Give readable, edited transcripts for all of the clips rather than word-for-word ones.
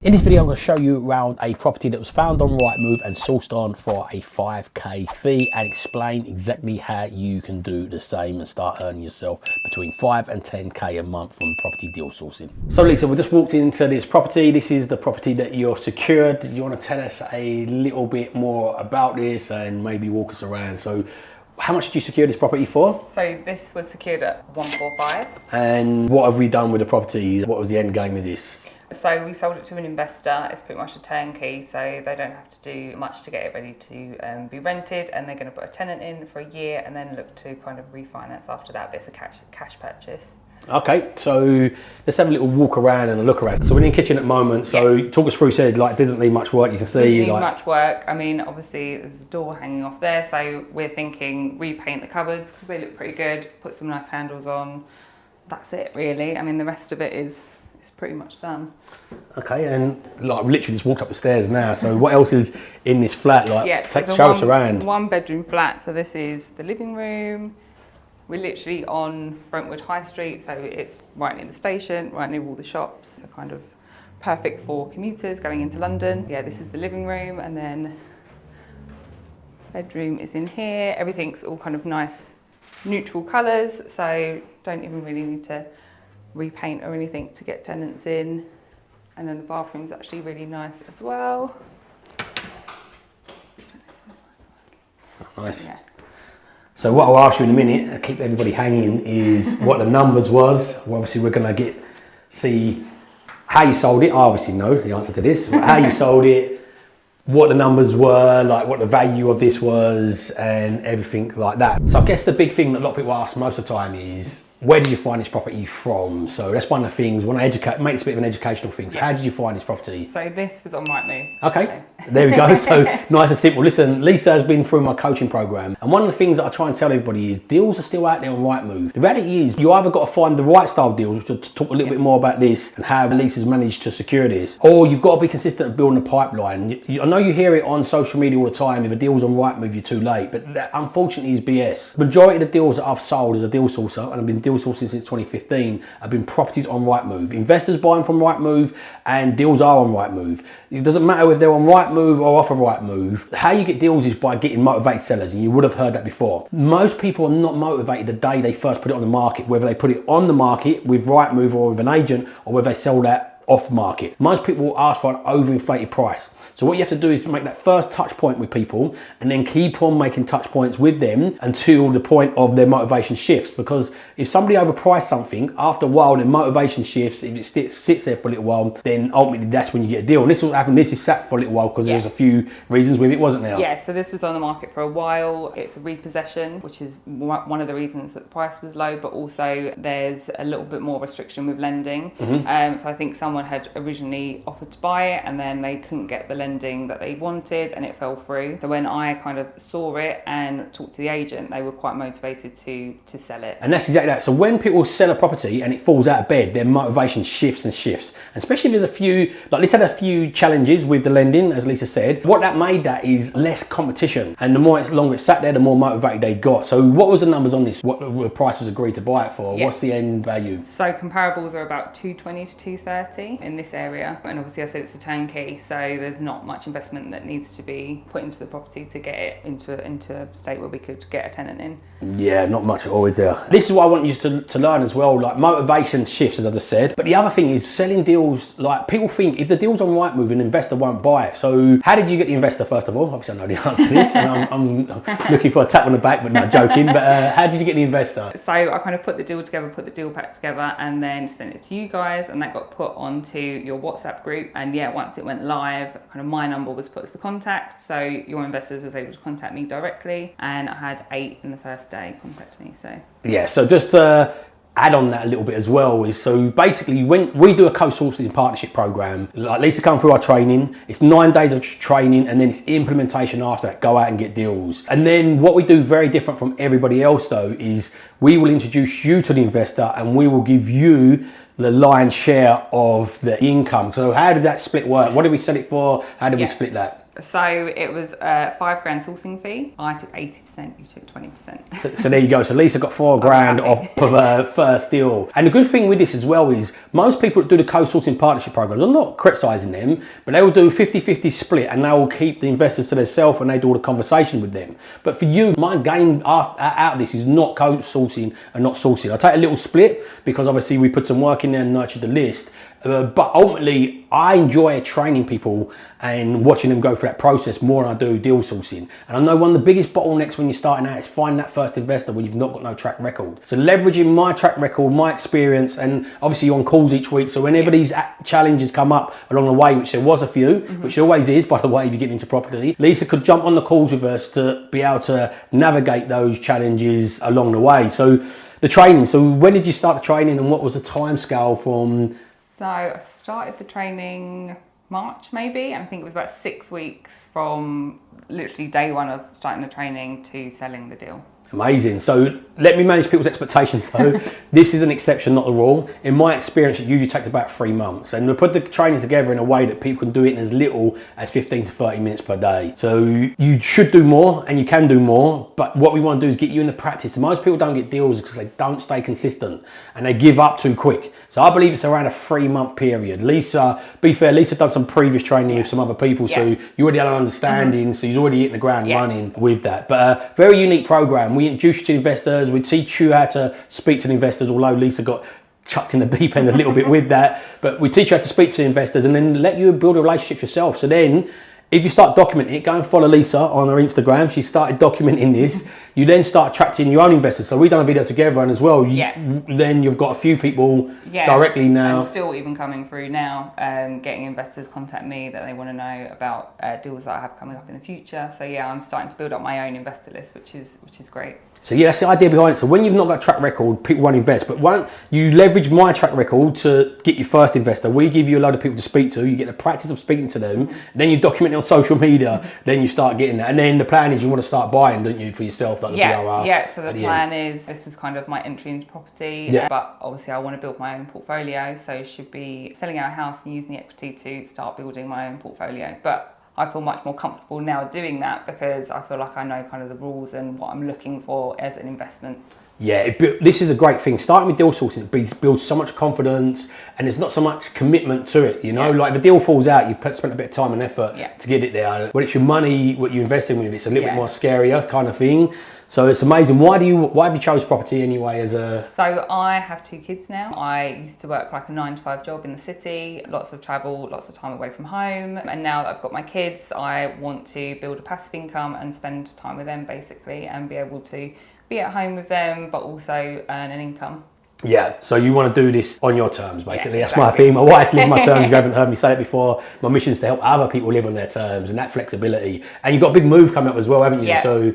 In this video, I'm going to show you around a property that was found on Rightmove and sourced on for a 5k fee and explain exactly how you can do the same and start earning yourself between 5 and 10k a month from property deal sourcing. So Lisa, we just walked into this property. This is the property that you're secured. Do you want to tell us a little bit more about this and maybe walk us around? So how much did you secure this property for? So this was secured at 145. And what have we done with the property? What was the end game of this? So we sold it to an investor. It's pretty much a turnkey, so they don't have to do much to get it ready to be rented, and they're going to put a tenant in for a year and then look to kind of refinance after that. But it's a cash purchase. Okay, so let's have a little walk around and a look around. So we're in the kitchen at the moment, so talk us through, said like doesn't need much work, you can see. Doesn't need much work. I mean, obviously there's a door hanging off there, so we're thinking repaint the cupboards because they look pretty good, put some nice handles on. That's it really. I mean, the rest of it is pretty much done. Okay, and like literally just walked up the stairs now, so what else is in this flat? Like, show us around. One bedroom flat, so this is the living room. We're literally on Brentwood High Street, so it's right near the station, right near all the shops, so kind of perfect for commuters going into London. Yeah, this is the living room, and then bedroom is in here. Everything's all kind of nice neutral colours, so don't even really need to repaint or anything to get tenants in. And then the bathroom's actually really nice as well. Nice. Yeah. So what I'll ask you in a minute, I'll keep everybody hanging, is what the numbers was. Well, obviously we're going to see how you sold it. I obviously know the answer to this. How you sold it, what the numbers were, like what the value of this was and everything like that. So I guess the big thing that a lot of people ask most of the time is, where did you find this property from? So that's one of the things, when I make this a bit of an educational thing. So how did you find this property? So this was on Rightmove. Okay, there we go. So nice and simple. Listen, Lisa has been through my coaching program. And one of the things that I try and tell everybody is deals are still out there on Rightmove. The reality is you either got to find the right style deals, which we'll talk a little bit more about this and how Lisa's managed to secure this, or you've got to be consistent at building a pipeline. I know you hear it on social media all the time, if a deal's on Rightmove, you're too late, but that unfortunately is BS. The majority of the deals that I've sold as a deal sourcer, and I've been deal sourcing since 2015, have been properties on Rightmove. Investors buying from Rightmove and deals are on Rightmove. It doesn't matter if they're on Rightmove or off of Rightmove. How you get deals is by getting motivated sellers, and you would have heard that before. Most people are not motivated the day they first put it on the market, whether they put it on the market with Rightmove or with an agent, or whether they sell that off market. Most people will ask for an overinflated price. So what you have to do is make that first touch point with people and then keep on making touch points with them until the point of their motivation shifts. Because if somebody overpriced something, after a while their motivation shifts. If it sits there for a little while, then ultimately that's when you get a deal. And this will happen, this is sat for a little while because there's a few reasons with it, wasn't there? Yeah, so this was on the market for a while. It's a repossession, which is one of the reasons that the price was low, but also there's a little bit more restriction with lending. So I think someone had originally offered to buy it and then they couldn't get the lending that they wanted and it fell through. So when I kind of saw it and talked to the agent, they were quite motivated to sell it. And that's exactly that. So when people sell a property and it falls out of bed, their motivation shifts and shifts. And especially if there's a few, like Lisa had a few challenges with the lending, as Lisa said. What that made that is less competition. And the longer it sat there, the more motivated they got. So what was the numbers on this? What the price was agreed to buy it for? What's the end value? So comparables are about 220 to 230 in this area. And obviously I said it's a turnkey, so there's not much investment that needs to be put into the property to get it into a state where we could get a tenant in. Yeah, not much at all, is there? This is what I want you to learn as well, like motivation shifts, as I just said. But the other thing is selling deals, like people think if the deal's on Rightmove, an investor won't buy it. So how did you get the investor, first of all? Obviously I know the answer to this, and I'm looking for a tap on the back, but not joking. But how did you get the investor? So I kind of put the deal together, put the deal pack together, and then sent it to you guys, and that got put onto your WhatsApp group. And yeah, once it went live, kind of my number was put as the contact, so your investors was able to contact me directly, and I had 8 in the first day contact me. So yeah, so just add on that a little bit as well is, so basically when we do a co-sourcing partnership program, like Lisa come through our training, it's 9 days of training and then it's implementation after that, go out and get deals. And then what we do very different from everybody else though is we will introduce you to the investor and we will give you the lion's share of the income. So how did that split work? What did we sell it for? How did we split that? So it was a £5,000 sourcing fee. I took 80%, you took 20%. So there you go. So Lisa got £4,000 off of her first deal. And the good thing with this as well is most people that do the co-sourcing partnership programs, I'm not criticising them, but they will do 50-50 split and they will keep the investors to themselves and they do all the conversation with them. But for you, my gain out of this is not co-sourcing and not sourcing. I take a little split because obviously we put some work in there and nurtured the list. But ultimately, I enjoy training people and watching them go through that process more than I do deal sourcing. And I know one of the biggest bottlenecks when you're starting out is finding that first investor when you've not got no track record. So leveraging my track record, my experience, and obviously you're on calls each week. So whenever these challenges come up along the way, which there was a few, which always is, by the way, if you get into property, Lisa could jump on the calls with us to be able to navigate those challenges along the way. So the training, so when did you start the training and what was the time scale from? So I started the training March maybe, and I think it was about 6 weeks from literally day one of starting the training to selling the deal. Amazing. So let me manage people's expectations though. This is an exception, not the rule. In my experience, it usually takes about 3 months. And we put the training together in a way that people can do it in as little as 15 to 30 minutes per day. So you should do more and you can do more. But what we want to do is get you in the practice. And most people don't get deals because they don't stay consistent and they give up too quick. So I believe it's around a 3-month period. Lisa, be fair, Lisa done some previous training with some other people. So you already had an understanding. So he's already hitting the ground running with that. But a very unique program. We introduce you to investors, we teach you how to speak to the investors, although Lisa got chucked in the deep end a little bit with that, but we teach you how to speak to the investors and then let you build a relationship yourself. So then if you start documenting it, go and follow Lisa on her Instagram. She started documenting this. You then start attracting your own investors. So we've done a video together and as well, then you've got a few people directly now. And still even coming through now, getting investors contact me that they want to know about deals that I have coming up in the future. So yeah, I'm starting to build up my own investor list, which is great. So yeah, that's the idea behind it. So when you've not got a track record, people won't invest. But won't you leverage my track record to get your first investor? We give you a load of people to speak to. You get the practice of speaking to them. Then you document it on social media. Then you start getting that. And then the plan is you want to start buying, don't you, for yourself, like the BRR. Yeah, so the plan is, this was kind of my entry into property. But obviously I want to build my own portfolio. So should be selling our house and using the equity to start building my own portfolio. But I feel much more comfortable now doing that because I feel like I know kind of the rules and what I'm looking for as an investment. Yeah, this is a great thing. Starting with deal sourcing, it builds so much confidence and there's not so much commitment to it, you know? Like if a deal falls out, you've spent a bit of time and effort to get it there. When it's your money, what you're investing with, it's a little bit more scarier kind of thing. So it's amazing. Why have you chose property anyway as a... So I have 2 kids now. I used to work like a 9-to-5 job in the city, lots of travel, lots of time away from home. And now that I've got my kids, I want to build a passive income and spend time with them basically and be able to be at home with them, but also earn an income. Yeah, so you want to do this on your terms, basically. That's my theme. My wife's live my terms. You haven't heard me say it before. My mission is to help other people live on their terms and that flexibility. And you've got a big move coming up as well, haven't you? So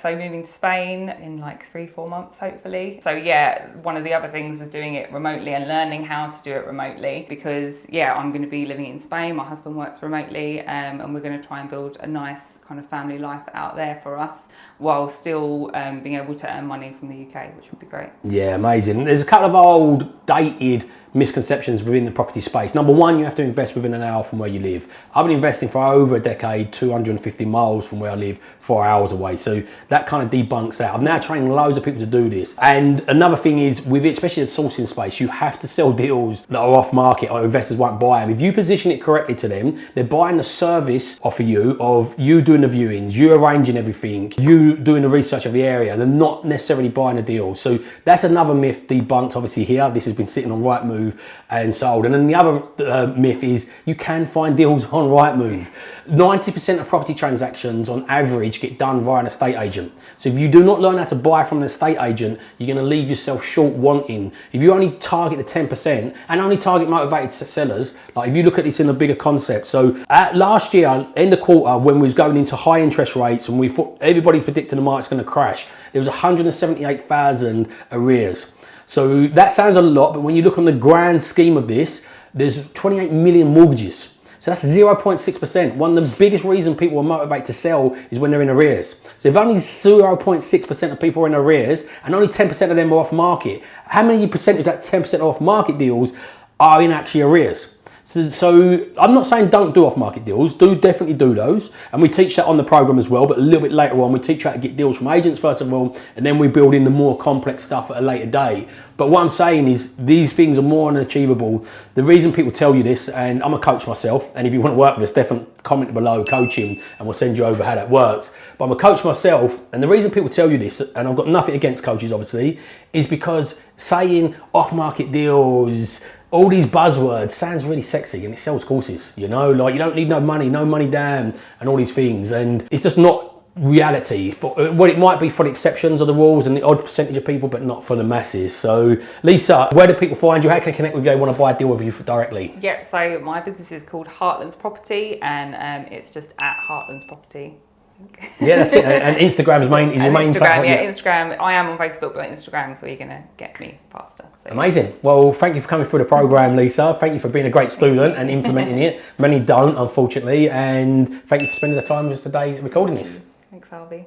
moving to Spain in like 3-4 months, hopefully. So yeah, one of the other things was doing it remotely and learning how to do it remotely because I'm going to be living in Spain. My husband works remotely and we're going to try and build a nice kind of family life out there for us while still being able to earn money from the UK, which would be great. Yeah, amazing. There's a couple of old, dated misconceptions within the property space. Number one, you have to invest within an hour from where you live. I've been investing for over a decade, 250 miles from where I live, 4 hours away. So that kind of debunks that. I'm now training loads of people to do this. And another thing is, with it, especially the sourcing space, you have to sell deals that are off market or investors won't buy them. If you position it correctly to them, they're buying the service off of you doing the viewings, you arranging everything, you doing the research of the area. They're not necessarily buying a deal. So that's another myth debunked obviously here. This has been sitting on Rightmove and sold. And then the other myth is you can find deals on Rightmove. 90% of property transactions on average get done via an estate agent. So if you do not learn how to buy from an estate agent, you're going to leave yourself short wanting. If you only target the 10% and only target motivated sellers, like if you look at this in a bigger concept. So last year, end of quarter, when we was going into high interest rates and we thought everybody predicted the market's going to crash, there was 178,000 arrears. So that sounds a lot, but when you look on the grand scheme of this, there's 28 million mortgages. So that's 0.6%. One of the biggest reasons people are motivated to sell is when they're in arrears. So if only 0.6% of people are in arrears and only 10% of them are off market, how many percentage of that 10% off market deals are in actually arrears? So I'm not saying don't do off-market deals. Definitely do those, and we teach that on the program as well. But a little bit later on, we teach you how to get deals from agents first of all, and then we build in the more complex stuff at a later date. But what I'm saying is these things are more unachievable. The reason people tell you this, and I'm a coach myself, and if you want to work with us, definitely comment below coaching, and we'll send you over how that works. But I'm a coach myself, and the reason people tell you this, and I've got nothing against coaches obviously, is because saying off-market deals, all these buzzwords sounds really sexy and it sells courses, you know, like you don't need no money down and all these things, and it's just not reality. Well, it might be for the exceptions of the rules and the odd percentage of people, but not for the masses. So Lisa, where do people find you? How can they connect with you? They want to buy a deal with you directly? Yeah, so my business is called Heartlands Property, and it's just at Heartlands Property. Yeah, that's it. And Instagram's your main platform. Yeah, Instagram. I am on Facebook, but Instagram is where you're going to get me faster. So. Amazing. Well, thank you for coming through the program, Lisa. Thank you for being a great student and implementing it. Many don't, unfortunately. And thank you for spending the time with us today recording this. Thanks, Harvey.